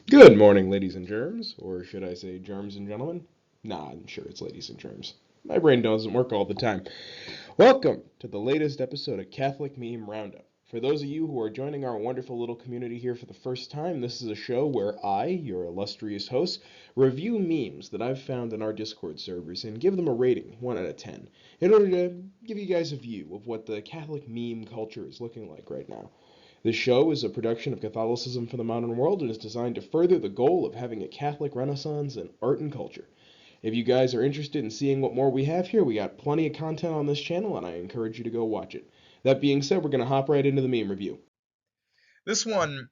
Good morning, ladies and germs, or should I say germs and gentlemen? Nah, I'm sure it's ladies and germs. My brain doesn't work all the time. Welcome to the latest episode of Catholic Meme Roundup. For those of you who are joining our wonderful little community here for the first time, this is a show where I, your illustrious host, review memes that I've found in our Discord servers and give them a rating, 1 out of 10, in order to give you guys a view of what the Catholic meme culture is looking like right now. This show is a production of Catholicism for the Modern World and is designed to further the goal of having a Catholic renaissance in art and culture. If you guys are interested in seeing what more we have here, we got plenty of content on this channel, and I encourage you to go watch it. That being said, we're going to hop right into the meme review. This one,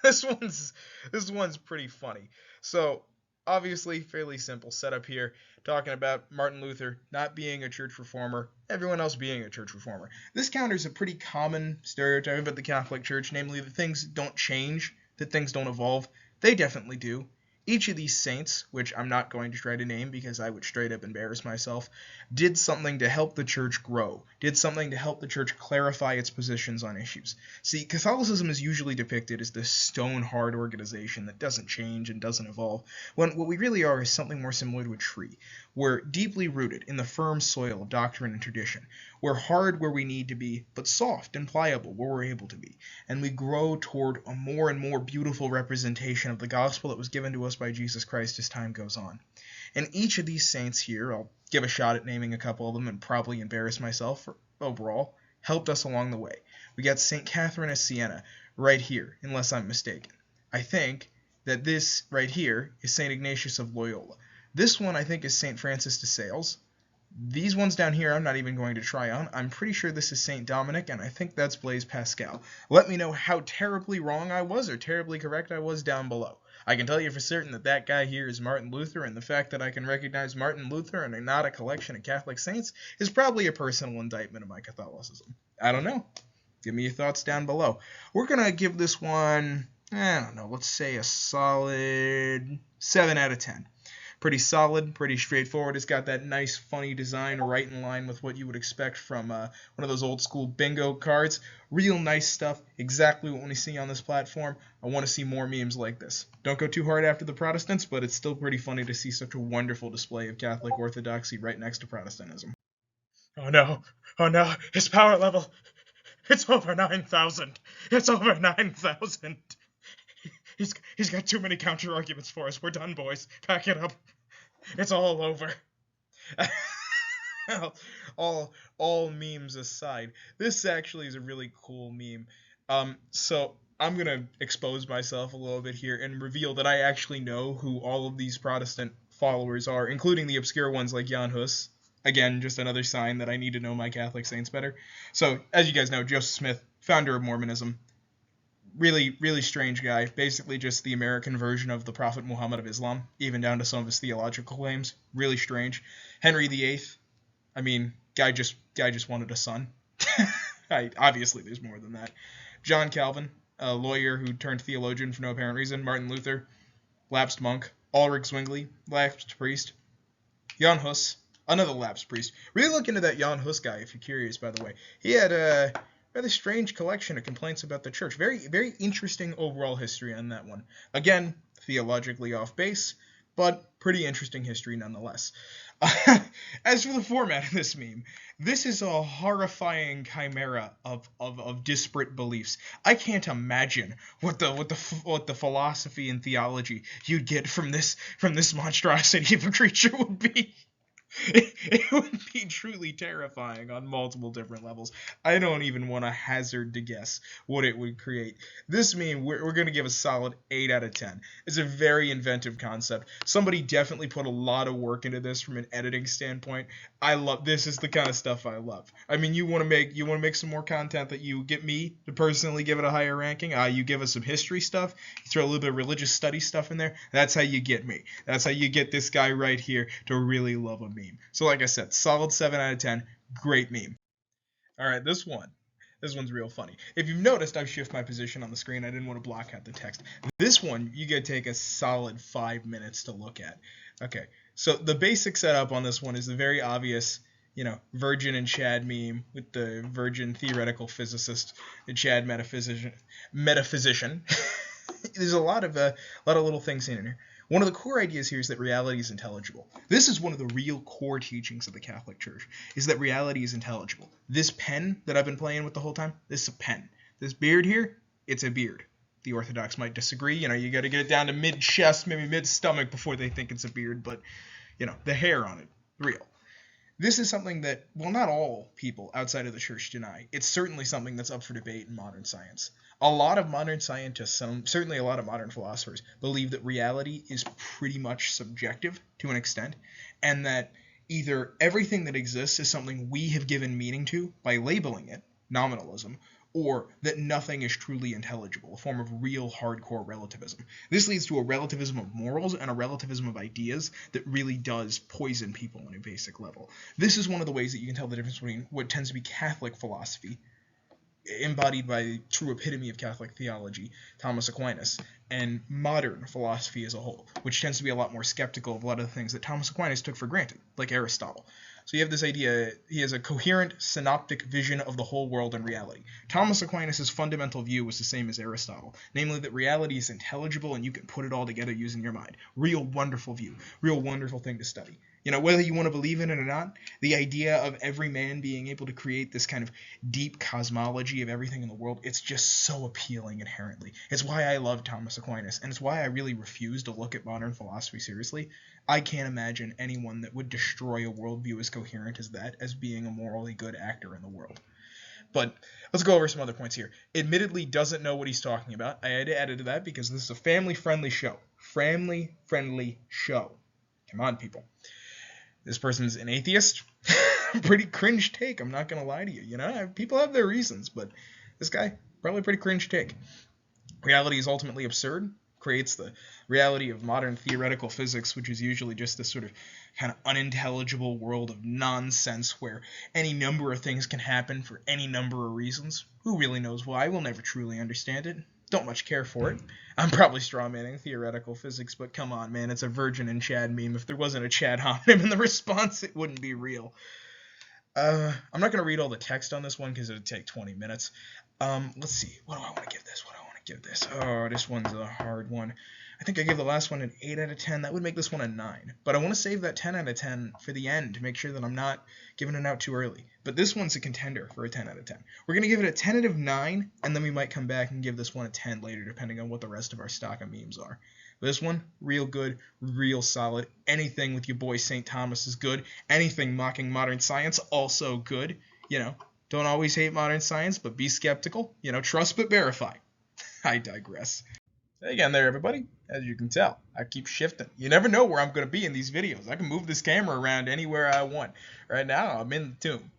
this one's this one's pretty funny. So obviously, fairly simple setup here, talking about Martin Luther not being a church reformer, everyone else being a church reformer. This counters a pretty common stereotype about the Catholic Church, namely that things don't change, that things don't evolve. They definitely do. Each of these saints, which I'm not going to try to name because I would straight up embarrass myself, did something to help the church grow, did something to help the church clarify its positions on issues. See, Catholicism is usually depicted as this stone-hard organization that doesn't change and doesn't evolve, when what we really are is something more similar to a tree. We're deeply rooted in the firm soil of doctrine and tradition. We're hard where we need to be, but soft and pliable where we're able to be. And we grow toward a more and more beautiful representation of the gospel that was given to us by Jesus Christ as time goes on. And each of these saints here, I'll give a shot at naming a couple of them and probably embarrass myself overall, helped us along the way. We got St. Catherine of Siena right here, unless I'm mistaken. I think that this right here is St. Ignatius of Loyola. This one I think is St. Francis de Sales. These ones down here I'm not even going to try on. I'm pretty sure this is St. Dominic, and I think that's Blaise Pascal. Let me know how terribly wrong I was or terribly correct I was down below. I can tell you for certain that that guy here is Martin Luther, and the fact that I can recognize Martin Luther and not a collection of Catholic saints is probably a personal indictment of my Catholicism. I don't know. Give me your thoughts down below. We're going to give this one, I don't know, let's say a solid 7 out of 10. Pretty solid, pretty straightforward. It's got that nice, funny design right in line with what you would expect from one of those old school bingo cards. Real nice stuff, exactly what we see on this platform. I want to see more memes like this. Don't go too hard after the Protestants, but it's still pretty funny to see such a wonderful display of Catholic orthodoxy right next to Protestantism. Oh no, oh no, his power level, it's over 9,000. It's over 9,000. He's got too many counter arguments for us. We're done, boys. Pack it up. It's all over. all memes aside, this actually is a really cool meme. So I'm gonna expose myself a little bit here and reveal that I actually know who all of these Protestant followers are, including the obscure ones like Jan Hus. Again, just another sign that I need to know my Catholic saints better. So, as you guys know, Joseph Smith, founder of Mormonism, really, really strange guy. Basically, just the American version of the Prophet Muhammad of Islam, even down to some of his theological claims. Really strange. Henry VIII. I mean, guy just wanted a son. Obviously, there's more than that. John Calvin, a lawyer who turned theologian for no apparent reason. Martin Luther, lapsed monk. Ulrich Zwingli, lapsed priest. Jan Hus, another lapsed priest. Really look into that Jan Hus guy if you're curious, by the way. He had a rather strange collection of complaints about the church. Very, very interesting overall history on that one. Again, theologically off base, but pretty interesting history nonetheless. As for the format of this meme, this is a horrifying chimera of disparate beliefs. I can't imagine what the philosophy and theology you'd get from this monstrosity of a creature would be. It would be truly terrifying on multiple different levels. I don't even want to hazard to guess what it would create. This meme, we're going to give a solid 8 out of 10. It's a very inventive concept. Somebody definitely put a lot of work into this from an editing standpoint. I love this. Is the kind of stuff I love. I mean, you want to make some more content that you get me to personally give it a higher ranking. You give us some history stuff. You throw a little bit of religious study stuff in there. That's how you get me. That's how you get this guy right here to really love a meme. So like I said, solid 7 out of 10. Great meme. All right, this one's real funny. If you've noticed, I've shifted my position on the screen. I didn't want to block out the text. This one, you gotta take a solid 5 minutes to look at. Okay, so the basic setup on this one is the very obvious, Virgin and Chad meme with the Virgin theoretical physicist and Chad metaphysician. There's a lot of little things in here. One of the core ideas here is that reality is intelligible. This is one of the real core teachings of the Catholic Church, is that reality is intelligible. This pen that I've been playing with the whole time, this is a pen. This beard here, it's a beard. The Orthodox might disagree. You got to get it down to mid-chest, maybe mid-stomach before they think it's a beard, but, the hair on it, real. This is something that, well, not all people outside of the church deny. It's certainly something that's up for debate in modern science. A lot of modern scientists, certainly a lot of modern philosophers, believe that reality is pretty much subjective to an extent, and that either everything that exists is something we have given meaning to by labeling it, nominalism, or that nothing is truly intelligible, a form of real hardcore relativism. This leads to a relativism of morals and a relativism of ideas that really does poison people on a basic level. This is one of the ways that you can tell the difference between what tends to be Catholic philosophy, embodied by the true epitome of Catholic theology, Thomas Aquinas, and modern philosophy as a whole, which tends to be a lot more skeptical of a lot of the things that Thomas Aquinas took for granted, like Aristotle. So you have this idea, he has a coherent synoptic vision of the whole world and reality. Thomas Aquinas' fundamental view was the same as Aristotle, namely that reality is intelligible and you can put it all together using your mind. Real wonderful view, real wonderful thing to study. Whether you want to believe in it or not, the idea of every man being able to create this kind of deep cosmology of everything in the world, it's just so appealing inherently. It's why I love Thomas Aquinas, and it's why I really refuse to look at modern philosophy seriously. I can't imagine anyone that would destroy a worldview as coherent as that as being a morally good actor in the world. But let's go over some other points here. Admittedly doesn't know what he's talking about. I had to add to that because this is a family-friendly show. Family-friendly show. Come on, people. This person's an atheist. Pretty cringe take, I'm not going to lie to you. People have their reasons, but this guy, probably pretty cringe take. Reality is ultimately absurd. Creates the reality of modern theoretical physics, which is usually just this sort of kind of unintelligible world of nonsense where any number of things can happen for any number of reasons. Who really knows why? We'll never truly understand it. Don't much care for it. I'm probably strawmanning theoretical physics, but come on, man, it's a Virgin and Chad meme. If there wasn't a Chad homonym in the response, it wouldn't be real. I'm not going to read all the text on this one because it would take 20 minutes. Let's see. What do I want to give this? Oh, this one's a hard one. I think I gave the last one an 8 out of 10. That would make this one a 9. But I want to save that 10 out of 10 for the end to make sure that I'm not giving it out too early. But this one's a contender for a 10 out of 10. We're going to give it a tentative 9, and then we might come back and give this one a 10 later, depending on what the rest of our stock of memes are. But this one, real good, real solid. Anything with your boy St. Thomas is good. Anything mocking modern science, also good. Don't always hate modern science, but be skeptical. Trust but verify. I digress. Hey again there, everybody. As you can tell, I keep shifting. You never know where I'm going to be in these videos. I can move this camera around anywhere I want. Right now, I'm in the tomb.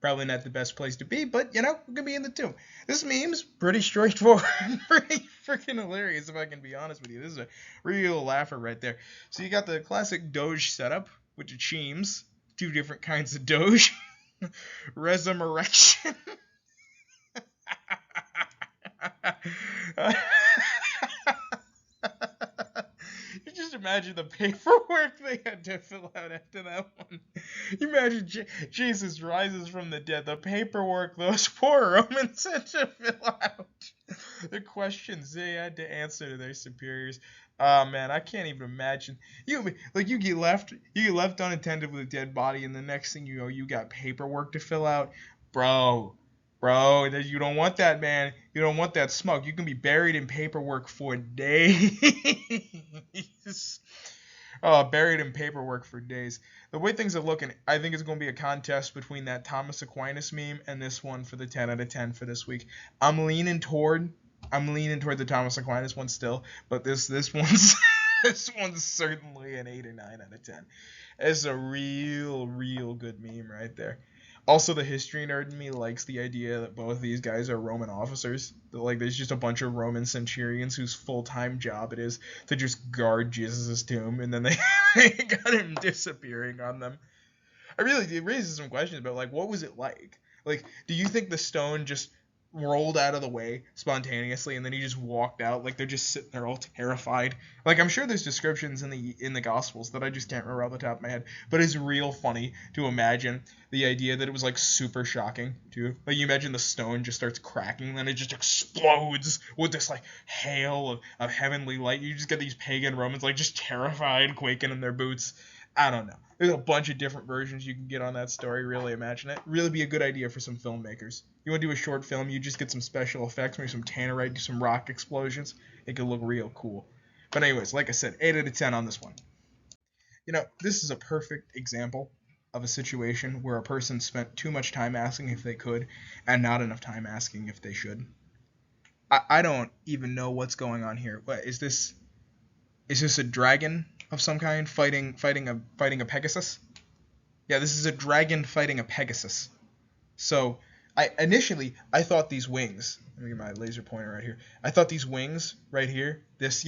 Probably not the best place to be, but, we're going to be in the tomb. This meme's pretty straightforward. Pretty freaking hilarious, if I can be honest with you. This is a real laugher right there. So you got the classic Doge setup, which it seems. 2 different kinds of Doge. Resurrection. You just imagine the paperwork they had to fill out after that one. You imagine Jesus rises from the dead, the paperwork those poor Romans had to fill out, the questions they had to answer to their superiors. Oh man, I can't even imagine. You get left unattended with a dead body, and the next thing you know, you got paperwork to fill out, bro, you don't want that, man. You don't want that smoke. You can be buried in paperwork for days. Buried in paperwork for days. The way things are looking, I think it's going to be a contest between that Thomas Aquinas meme and this one for the 10 out of 10 for this week. I'm leaning toward the Thomas Aquinas one still, but this one's this one's certainly an 8 or 9 out of 10. It's a real good meme right there. Also, the history nerd in me likes the idea that both of these guys are Roman officers. There's just a bunch of Roman centurions whose full-time job it is to just guard Jesus' tomb, and then they got him disappearing on them. It raises some questions about, what was it like? Do you think the stone just, rolled out of the way spontaneously, and then he just walked out. Like, they're just sitting there all terrified. Like, I'm sure there's descriptions in the Gospels that I just can't remember off the top of my head, but it's real funny to imagine the idea that it was, like, super shocking, too. Like, you imagine the stone just starts cracking, and then it just explodes with this, like, hail of heavenly light. You just get these pagan Romans, like, just terrified, quaking in their boots. I don't know. There's a bunch of different versions you can get on that story. Really imagine it. Really be a good idea for some filmmakers. You want to do a short film, you just get some special effects, maybe some tannerite, do some rock explosions. It could look real cool. But anyways, like I said, 8 out of 10 on this one. You know, this is a perfect example of a situation where a person spent too much time asking if they could and not enough time asking if they should. I don't even know what's going on here. What is this? Is this a dragon of some kind fighting a Pegasus? Yeah, this is a dragon fighting a Pegasus. So I thought these wings. Let me get my laser pointer right here. I thought these wings right here. This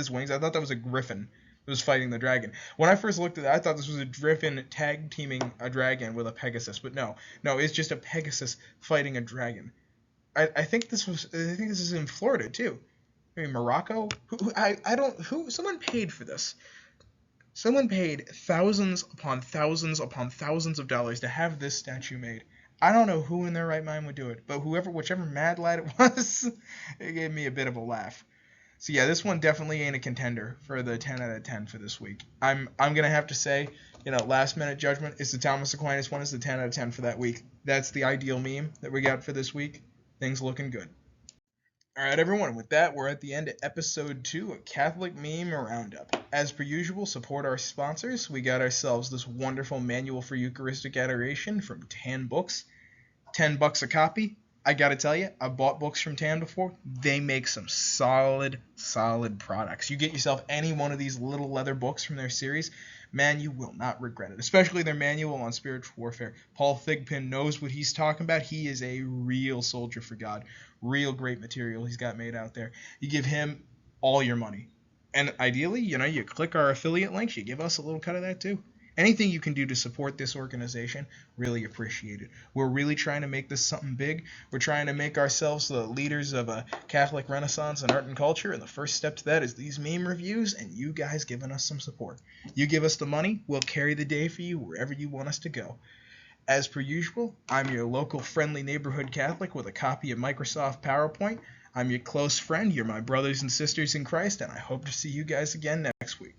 wings. I thought that was a griffin that was fighting the dragon. When I first looked at it, I thought this was a griffin tag teaming a dragon with a Pegasus. But no, it's just a Pegasus fighting a dragon. I think this is in Florida too. Maybe Morocco? Someone paid for this. Someone paid thousands upon thousands upon thousands of dollars to have this statue made. I don't know who in their right mind would do it, but whichever mad lad it was, it gave me a bit of a laugh. So yeah, this one definitely ain't a contender for the 10 out of 10 for this week. I'm gonna have to say, last minute judgment is the Thomas Aquinas one is the 10 out of 10 for that week. That's the ideal meme that we got for this week. Things looking good. All right, everyone, with that, we're at the end of episode 2 of Catholic Meme Roundup. As per usual, support our sponsors. We got ourselves this wonderful manual for Eucharistic Adoration from Tan Books. $10 a copy. I gotta tell you, I've bought books from Tan before. They make some solid products. You get yourself any one of these little leather books from their series, man, you will not regret it. Especially their manual on spiritual warfare. Paul Thigpen knows what he's talking about. He is a real soldier for God. Real great material he's got made out there. You give him all your money. And ideally, you click our affiliate links, you give us a little cut of that too. Anything you can do to support this organization, really appreciate it. We're really trying to make this something big. We're trying to make ourselves the leaders of a Catholic Renaissance in art and culture, and the first step to that is these meme reviews and you guys giving us some support. You give us the money, we'll carry the day for you wherever you want us to go. As per usual, I'm your local friendly neighborhood Catholic with a copy of Microsoft PowerPoint. I'm your close friend, you're my brothers and sisters in Christ, and I hope to see you guys again next week.